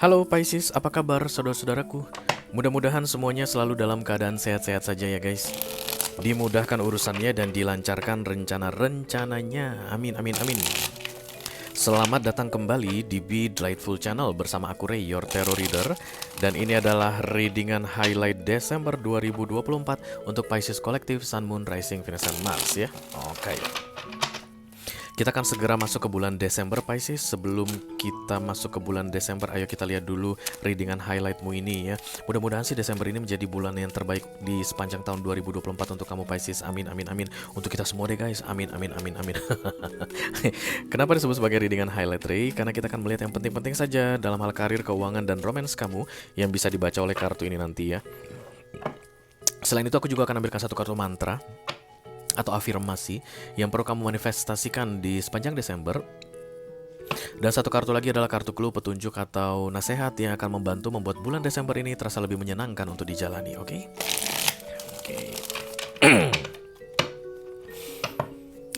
Halo Pisces, apa kabar saudara-saudaraku? Mudah-mudahan semuanya selalu dalam keadaan sehat-sehat saja ya guys. Dimudahkan urusannya dan dilancarkan rencana-rencananya. Amin, amin, amin. Selamat datang kembali di Be Delightful Channel bersama aku Ray, your tarot reader. Dan ini adalah readingan highlight Desember 2024 untuk Pisces Collective, Sun, Moon, Rising, Venus, dan Mars ya. Oke. Kita akan segera masuk ke bulan Desember Pisces. Sebelum kita masuk ke bulan Desember, ayo kita lihat dulu readingan highlightmu ini ya. Mudah-mudahan sih Desember ini menjadi bulan yang terbaik di sepanjang tahun 2024 untuk kamu Pisces. Amin, amin, amin. Untuk kita semua deh guys. Amin, amin, amin, amin. Kenapa disebut sebagai readingan highlight Ray? Karena kita akan melihat yang penting-penting saja dalam hal karir, keuangan, dan romance kamu yang bisa dibaca oleh kartu ini nanti ya. Selain itu aku juga akan ambilkan satu kartu mantra atau afirmasi yang perlu kamu manifestasikan di sepanjang Desember. Dan satu kartu lagi adalah kartu clue, petunjuk atau nasihat yang akan membantu membuat bulan Desember ini terasa lebih menyenangkan untuk dijalani, oke? Oke.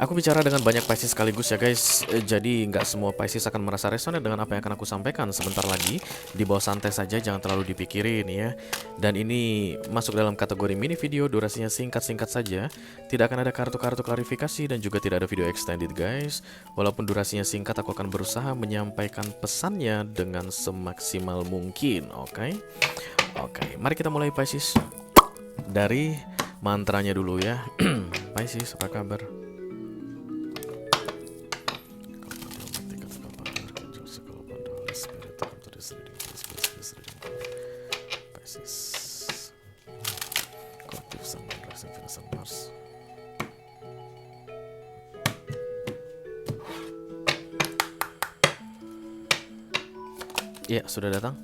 Aku bicara dengan banyak Pisces sekaligus ya guys. Jadi nggak semua Pisces akan merasa resonate dengan apa yang akan aku sampaikan sebentar lagi. Di bawah santai saja, jangan terlalu dipikirin ya. Dan ini masuk dalam kategori mini video, durasinya singkat-singkat saja. Tidak akan ada kartu-kartu klarifikasi dan juga tidak ada video extended guys. Walaupun durasinya singkat, aku akan berusaha menyampaikan pesannya dengan semaksimal mungkin, oke? Oke, mari kita mulai Pisces. Dari mantranya dulu ya. Pisces, apa kabar? Ya, sudah datang.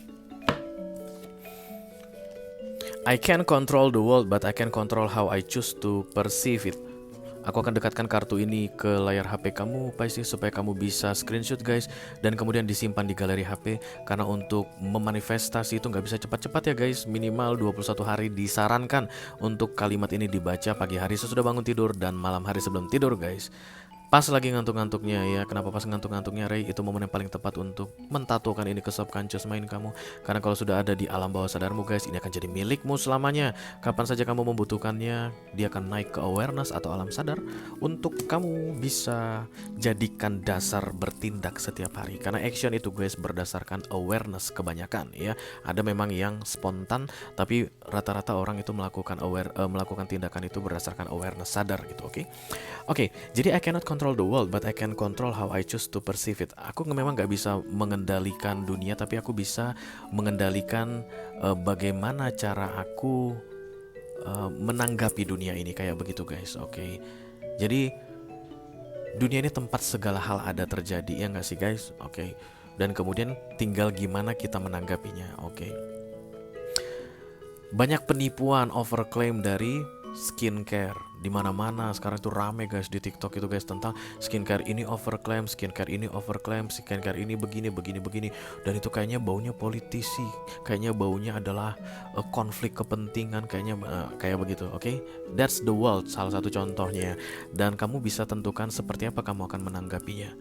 I can control the world, but I can control how I choose to perceive it. Aku akan dekatkan kartu ini ke layar HP kamu, Pisces, supaya kamu bisa screenshot guys, dan kemudian disimpan di galeri HP. Karena untuk memanifestasi itu nggak bisa cepat-cepat ya guys, minimal 21 hari disarankan untuk kalimat ini dibaca pagi hari sesudah bangun tidur dan malam hari sebelum tidur guys. Pas lagi ngantuk-ngantuknya ya. Kenapa pas ngantuk-ngantuknya Ray? Itu momen yang paling tepat untuk mentatukan ini ke subconscious mind kamu. Karena kalau sudah ada di alam bawah sadarmu guys, ini akan jadi milikmu selamanya. Kapan saja kamu membutuhkannya, dia akan naik ke awareness atau alam sadar untuk kamu bisa jadikan dasar bertindak setiap hari. Karena action itu guys berdasarkan awareness kebanyakan ya. Ada memang yang spontan, tapi rata-rata orang itu melakukan tindakan itu berdasarkan awareness sadar gitu, oke? Oke, jadi I cannot control the world, but I can control how I choose to perceive it. Aku memang gak bisa mengendalikan dunia, tapi aku bisa mengendalikan bagaimana cara aku menanggapi dunia ini, kayak begitu guys, oke? Jadi dunia ini tempat segala hal ada terjadi, ya gak sih guys? Oke. Dan kemudian tinggal gimana kita menanggapinya, oke? Banyak penipuan overclaim dari skincare di mana-mana sekarang itu rame guys di TikTok itu guys tentang skincare ini overclaim, skincare ini overclaim, skincare ini begini begini begini, dan itu kayaknya baunya politisi, kayaknya baunya adalah konflik kepentingan, kayaknya kayak begitu, oke? That's the world, salah satu contohnya, dan kamu bisa tentukan seperti apa kamu akan menanggapinya.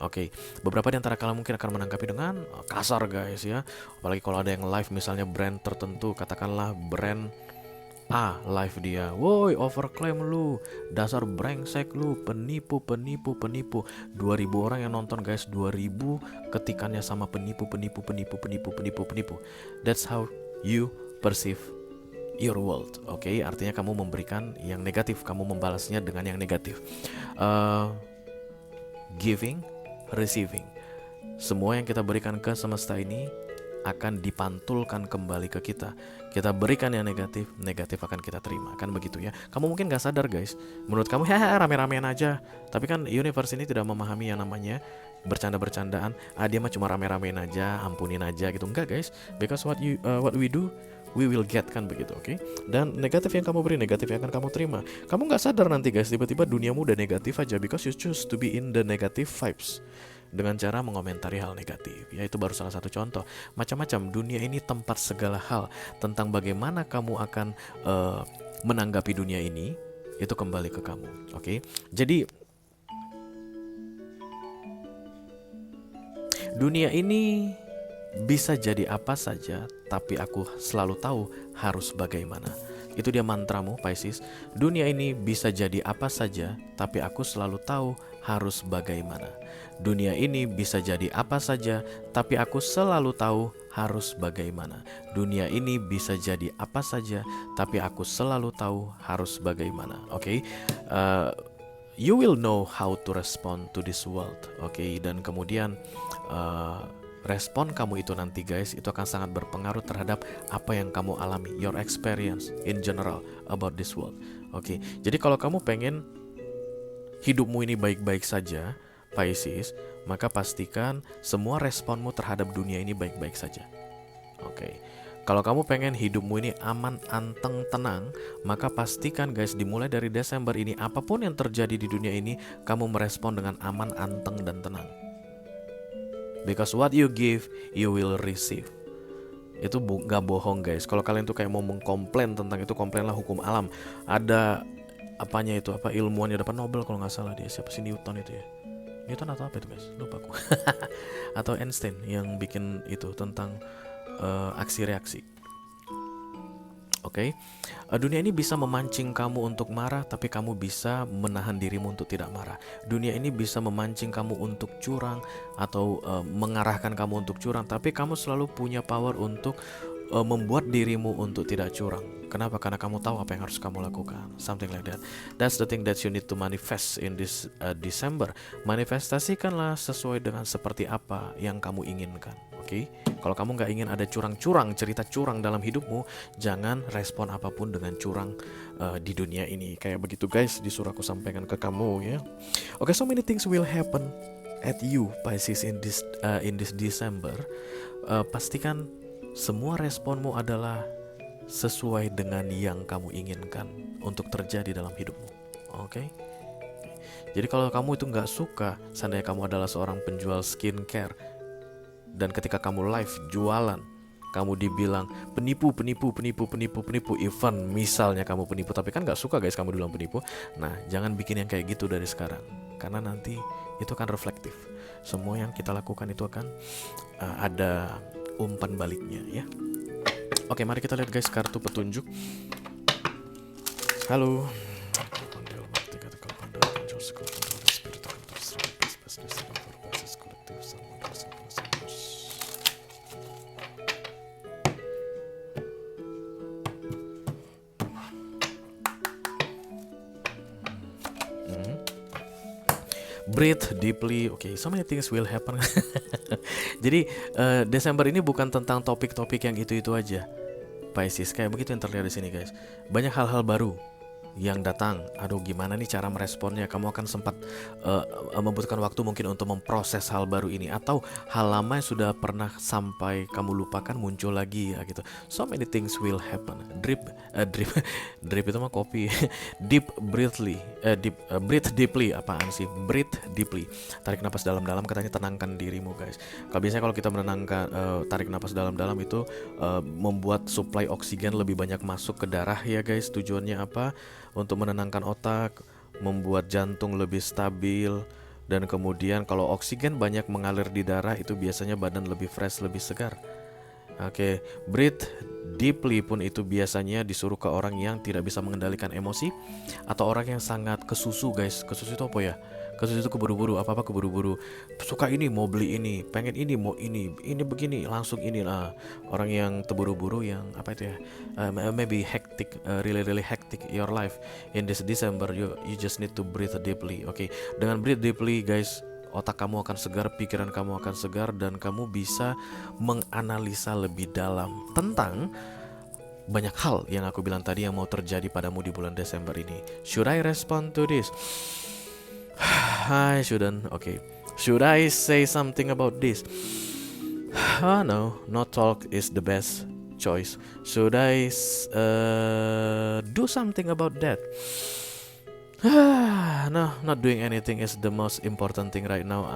Oke, beberapa di antara kalian mungkin akan menanggapi dengan kasar guys ya. Apalagi kalau ada yang live misalnya brand tertentu, katakanlah brand A live dia, woi overclaim lu, dasar brengsek lu, penipu, penipu, penipu. 2000 orang yang nonton guys, 2000 ketikannya sama penipu, penipu, penipu, penipu, penipu, penipu. That's how you perceive your world, oke? Artinya kamu memberikan yang negatif, kamu membalasnya dengan yang negatif. Giving, receiving. Semua yang kita berikan ke semesta ini akan dipantulkan kembali ke kita. Kita berikan yang negatif, negatif akan kita terima. Kan begitu ya. Kamu mungkin gak sadar guys. Menurut kamu ya rame-ramean aja. Tapi kan universe ini tidak memahami yang namanya bercanda-bercandaan. Dia mah cuma rame-ramean aja, ampunin aja gitu. Enggak guys. Because what we do, we will get, kan begitu, oke? Dan negatif yang kamu beri, negatif yang akan kamu terima. Kamu gak sadar nanti guys, tiba-tiba duniamu udah negatif aja because you choose to be in the negative vibes dengan cara mengomentari hal negatif. Ya, itu baru salah satu contoh. Macam-macam, dunia ini tempat segala hal. Tentang bagaimana kamu akan menanggapi dunia ini, itu kembali ke kamu, oke? Jadi dunia ini bisa jadi apa saja, tapi aku selalu tahu harus bagaimana. Itu dia mantramu, Pisces. Dunia ini bisa jadi apa saja, tapi aku selalu tahu harus bagaimana. Dunia ini bisa jadi apa saja, tapi aku selalu tahu harus bagaimana. Dunia ini bisa jadi apa saja, tapi aku selalu tahu harus bagaimana. Oke, you will know how to respond to this world. Oke, dan kemudian respon kamu itu nanti guys, itu akan sangat berpengaruh terhadap apa yang kamu alami, your experience in general about this world. Oke, jadi kalau kamu pengen hidupmu ini baik-baik saja, Pisces, maka pastikan semua responmu terhadap dunia ini baik-baik saja. Oke. Kalau kamu pengen hidupmu ini aman, anteng, tenang, maka pastikan guys, dimulai dari Desember ini, apapun yang terjadi di dunia ini, kamu merespon dengan aman, anteng, dan tenang. Because what you give, you will receive. Itu gak bohong guys. Kalau kalian tuh kayak mau mengkomplain tentang itu, komplainlah hukum alam. Ada apanya itu, apa ilmuwan yang dapat Nobel kalau nggak salah, dia siapa sih, Newton itu ya. Newton atau apa itu guys, lupa aku. Atau Einstein yang bikin itu tentang aksi reaksi. Oke, dunia ini bisa memancing kamu untuk marah, tapi kamu bisa menahan dirimu untuk tidak marah. Dunia ini bisa memancing kamu untuk curang atau mengarahkan kamu untuk curang, tapi kamu selalu punya power untuk membuat dirimu untuk tidak curang. Kenapa? Karena kamu tahu apa yang harus kamu lakukan. Something like that. That's the thing that you need to manifest in this December. Manifestasikanlah sesuai dengan seperti apa yang kamu inginkan. Oke? Kalau kamu nggak ingin ada curang-curang, cerita curang dalam hidupmu, jangan respon apapun dengan curang di dunia ini. Kayak begitu guys, disuruh aku sampaikan ke kamu ya. Oke, so many things will happen at you Pisces in this December. Pastikan semua responmu adalah sesuai dengan yang kamu inginkan untuk terjadi dalam hidupmu. Oke? Jadi kalau kamu itu nggak suka, seandainya kamu adalah seorang penjual skincare, dan ketika kamu live jualan, kamu dibilang penipu, even misalnya kamu penipu, tapi kan nggak suka guys kamu dibilang penipu. Nah, jangan bikin yang kayak gitu dari sekarang, karena nanti itu kan reflektif. Semua yang kita lakukan itu akan ada umpan baliknya ya. Oke, mari kita lihat guys kartu petunjuk. Halo. Breathe deeply. Okay, so many things will happen. Jadi Desember ini bukan tentang topik-topik yang itu-itu aja, Pisces. Kayak begitu yang terlihat di sini guys. Banyak hal-hal baru yang datang. Aduh, gimana nih cara meresponnya? Kamu akan sempat membutuhkan waktu mungkin untuk memproses hal baru ini, atau hal lama yang sudah pernah sampai kamu lupakan muncul lagi ya gitu. So many things will happen. Drip itu mah kopi. Breathe deeply. Apaan sih? Breathe deeply. Tarik napas dalam-dalam, katanya tenangkan dirimu guys. Kalau kita menenangkan, tarik napas dalam-dalam itu membuat suplai oksigen lebih banyak masuk ke darah ya guys. Tujuannya apa? Untuk menenangkan otak, membuat jantung lebih stabil, dan kemudian kalau oksigen banyak mengalir di darah, itu biasanya badan lebih fresh, lebih segar. Oke, breathe deeply pun itu biasanya disuruh ke orang yang tidak bisa mengendalikan emosi, atau orang yang sangat kesusu guys. Kesusu itu apa ya? Kesusu itu keburu-buru, apa-apa keburu-buru. Suka ini, mau beli ini, pengen ini, mau ini begini, langsung ini lah. Orang yang terburu-buru, yang apa itu ya? Maybe hectic, really hectic your life in this December. You just need to breathe deeply. Oke, dengan breathe deeply guys, otak kamu akan segar, pikiran kamu akan segar, dan kamu bisa menganalisa lebih dalam tentang banyak hal yang aku bilang tadi yang mau terjadi padamu di bulan Desember ini. Should I respond to this? I shouldn't. Okay. Should I say something about this? No talk is the best choice. Should I do something about that? No, not doing anything is the most important thing right now.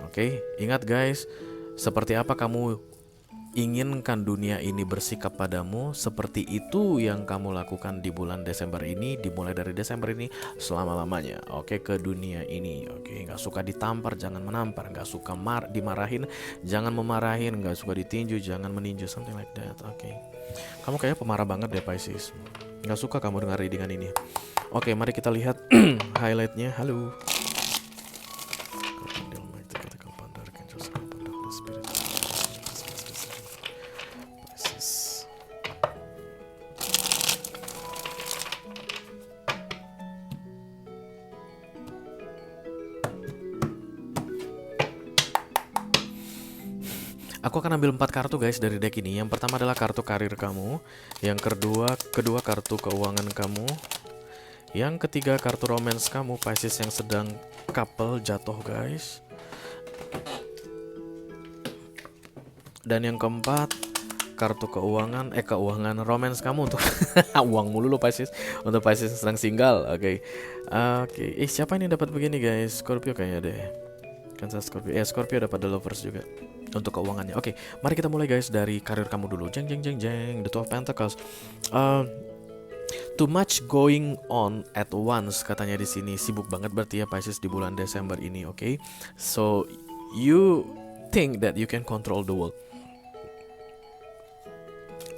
Oke, ingat guys, seperti apa kamu inginkan dunia ini bersikap padamu seperti itu yang kamu lakukan di bulan Desember ini, dimulai dari Desember ini selama-lamanya. Oke, ke dunia ini. Oke, nggak suka ditampar, jangan menampar. Nggak suka dimarahin, jangan memarahin. Nggak suka ditinju, jangan meninju. Something like that. Oke. Kamu kayak pemarah banget deh, Pisces. Nggak suka kamu dengar readingan ini. Oke, mari kita lihat highlightnya. Halo. Aku akan ambil 4 kartu guys dari deck ini. Yang pertama adalah kartu karir kamu. Yang kedua kartu keuangan kamu. Yang ketiga kartu romance kamu, Pisces yang sedang couple jatuh guys. Dan yang keempat kartu keuangan romance kamu untuk uang mulu lo Pisces, untuk Pisces yang sedang single. Oke. Siapa ini dapat begini guys? Scorpio kayaknya deh. Kan saya Scorpio. Scorpio dapat The Lovers juga untuk keuangannya. Oke, mari kita mulai guys dari karir kamu dulu. Jeng. The Two of Pentacles. Too much going on at once katanya di sini. Sibuk banget berarti ya Pisces di bulan Desember ini, oke? So you think that you can control the world.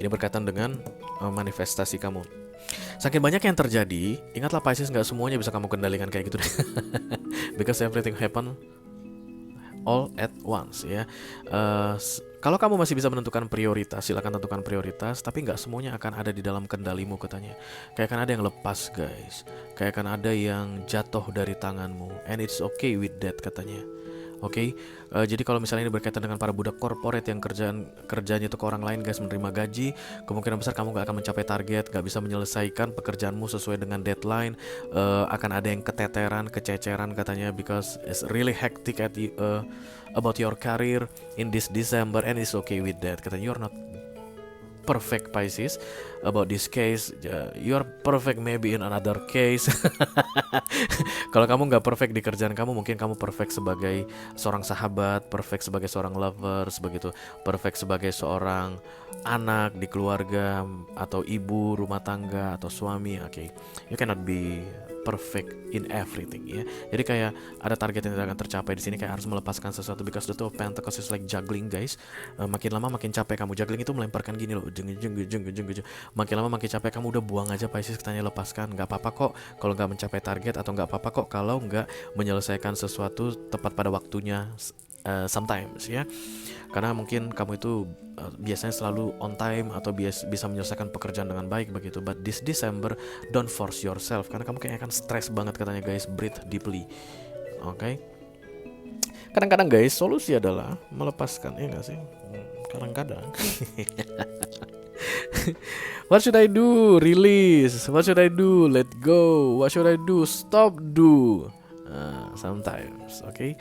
Ini berkaitan dengan manifestasi kamu. Saking banyak yang terjadi, ingatlah Pisces, nggak semuanya bisa kamu kendalikan kayak gitu deh. Because everything happen all at once ya. Kalau kamu masih bisa menentukan prioritas, silakan tentukan prioritas. Tapi nggak semuanya akan ada di dalam kendalimu katanya. Kayak akan ada yang lepas guys. Kayak akan ada yang jatuh dari tanganmu. And it's okay with that katanya. Oke, jadi kalau misalnya ini berkaitan dengan para budak korporat yang kerjanya itu ke orang lain guys, menerima gaji, kemungkinan besar kamu gak akan mencapai target, gak bisa menyelesaikan pekerjaanmu sesuai dengan deadline, akan ada yang keteteran, kececeran katanya, because it's really hectic about your career in this December, and it's okay with that katanya. You're not perfect Pisces about this case, you are perfect maybe in another case. Kalau kamu nggak perfect di kerjaan kamu, mungkin kamu perfect sebagai seorang sahabat, perfect sebagai seorang lovers, begitu, perfect sebagai seorang anak di keluarga, atau ibu rumah tangga, atau suami. Oke, you cannot be perfect in everything ya. Jadi kayak ada target yang tidak akan tercapai di sini, kayak harus melepaskan sesuatu, because the Two of Pentacles is like juggling guys. Makin lama makin capek kamu. Juggling itu melemparkan gini loh, jeng. Makin lama makin capek kamu, udah buang aja Pisces, katanya lepaskan. Nggak apa-apa kok kalau nggak mencapai target, atau nggak apa-apa kok kalau nggak menyelesaikan sesuatu tepat pada waktunya. Sometimes ya, karena mungkin kamu itu biasanya selalu on time atau bisa menyelesaikan pekerjaan dengan baik begitu. But this December, don't force yourself, karena kamu kayaknya akan stres banget katanya guys. Breathe deeply. Oke. Kadang-kadang guys, solusi adalah melepaskan, ya nggak sih? Kadang-kadang. What should I do? Release. What should I do? Let go. What should I do? Stop do. Sometimes, oke.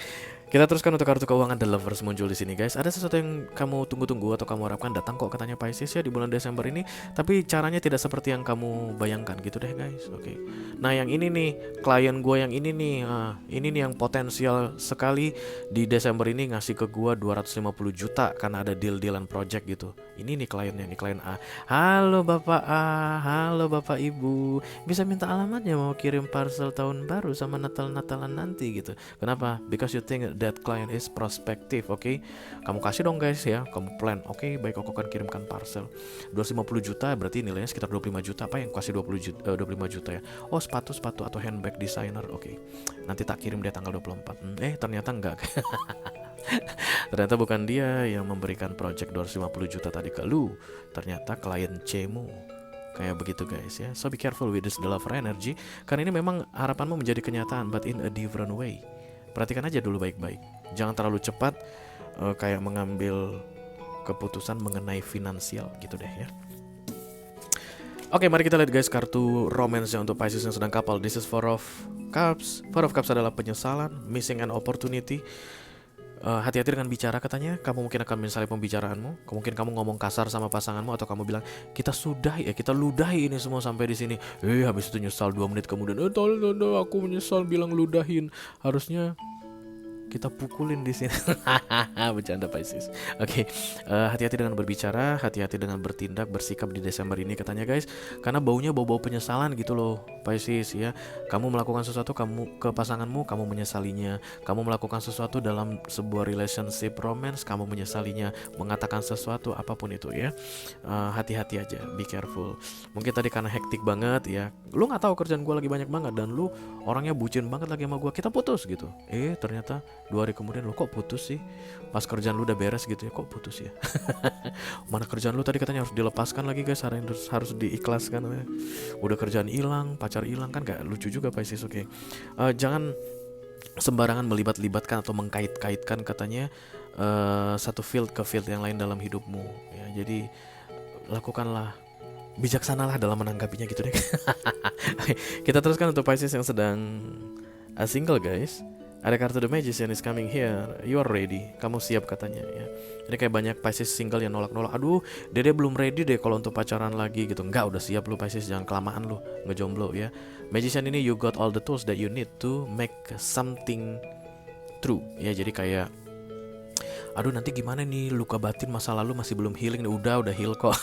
Kita teruskan untuk kartu keuangan The Lovers muncul di sini guys. Ada sesuatu yang kamu tunggu-tunggu atau kamu harapkan datang kok katanya Pisces ya di bulan Desember ini, tapi caranya tidak seperti yang kamu bayangkan gitu deh guys. Oke. Nah, yang ini nih, klien gue yang ini nih, ini nih yang potensial sekali di Desember ini ngasih ke gue 250 juta karena ada deal-dealan project gitu. Ini nih kliennya, nih klien A. Halo Bapak A, halo Bapak Ibu, bisa minta alamatnya, mau kirim parcel tahun baru sama Natal-Natalan nanti gitu. Kenapa? Because you think that client is prospective, oke? Kamu kasih dong guys ya, kamu plan, oke? Baik, aku akan kirimkan parcel 250 juta, berarti nilainya sekitar 25 juta. Apa yang kasih 25 juta ya? Oh, sepatu atau handbag designer, oke. Nanti tak kirim dia tanggal 24. Ternyata enggak. Ternyata bukan dia yang memberikan project 250 juta tadi ke lu, ternyata klien C-mu. Kayak begitu guys ya. So be careful with this lover energy, karena ini memang harapanmu menjadi kenyataan, but in a different way. Perhatikan aja dulu baik-baik. Jangan terlalu cepat kayak mengambil keputusan mengenai finansial gitu deh ya. Oke, mari kita lihat guys kartu romance untuk Pisces yang sedang couple. This is Four of Cups. Four of Cups adalah penyesalan, missing an opportunity. Hati-hati dengan bicara katanya. Kamu mungkin akan menyesali pembicaraanmu. Mungkin kamu ngomong kasar sama pasanganmu, atau kamu bilang kita ludahi ini semua sampai di sini. Habis itu nyesal 2 menit kemudian. Aku menyesal bilang ludahin. Harusnya kita pukulin di sini. Bercanda Pisces. Oke, hati-hati dengan berbicara, hati-hati dengan bertindak, bersikap di Desember ini katanya guys, karena baunya bau-bau penyesalan gitu loh Pisces ya. Kamu melakukan sesuatu kamu ke pasanganmu, kamu menyesalinya. Kamu melakukan sesuatu dalam sebuah relationship romance, kamu menyesalinya. Mengatakan sesuatu apapun itu ya. Hati-hati aja, be careful. Mungkin tadi karena hektik banget ya, lu nggak tahu kerjaan gue lagi banyak banget dan lu orangnya bucin banget lagi sama gue, kita putus gitu. Ternyata 2 hari kemudian lu kok putus sih, pas kerjaan lu udah beres gitu ya, kok putus ya. Mana kerjaan lu tadi katanya harus dilepaskan lagi guys, harus diikhlaskan ya. Udah kerjaan hilang, pacar hilang, kan gak lucu juga Pisces. Oke. Jangan sembarangan melibat-libatkan atau mengkait-kaitkan katanya satu field ke field yang lain dalam hidupmu ya. Jadi lakukanlah, bijaksanalah dalam menanggapinya gitu deh. Kita teruskan untuk Pisces yang sedang single guys. Ada kartu The Magician is coming here. You are ready. Kamu siap katanya ya. Ini kayak banyak Pisces single yang nolak-nolak. Aduh, Dede belum ready deh kalau untuk pacaran lagi gitu. Enggak, udah siap lu Pisces, jangan kelamaan lu ngejomblo ya. Magician ini you got all the tools that you need to make something true ya. Jadi kayak aduh nanti gimana nih, luka batin masa lalu masih belum healing nih. Udah heal kok.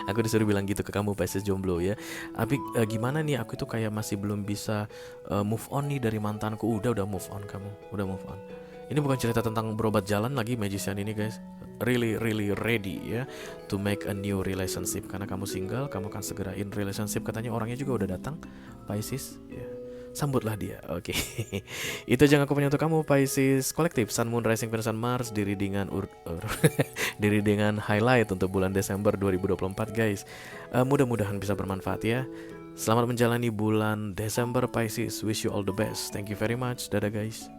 Aku disuruh bilang gitu ke kamu Pisces jomblo ya. Tapi gimana nih, aku tuh kayak masih belum bisa move on nih dari mantanku. Udah move on kamu, udah move on. Ini bukan cerita tentang berobat jalan lagi Magician ini guys. Really ready ya to make a new relationship. Karena kamu single, kamu akan segera in relationship. Katanya orangnya juga udah datang Pisces ya. Sambutlah dia. Oke. Itu jangan aku punya untuk kamu Pisces kolektif Sun, Moon, Rising, Venus, Mars di readingan di readingan highlight untuk bulan Desember 2024 guys. Mudah-mudahan bisa bermanfaat ya. Selamat menjalani bulan Desember Pisces. Wish you all the best. Thank you very much. Dadah guys.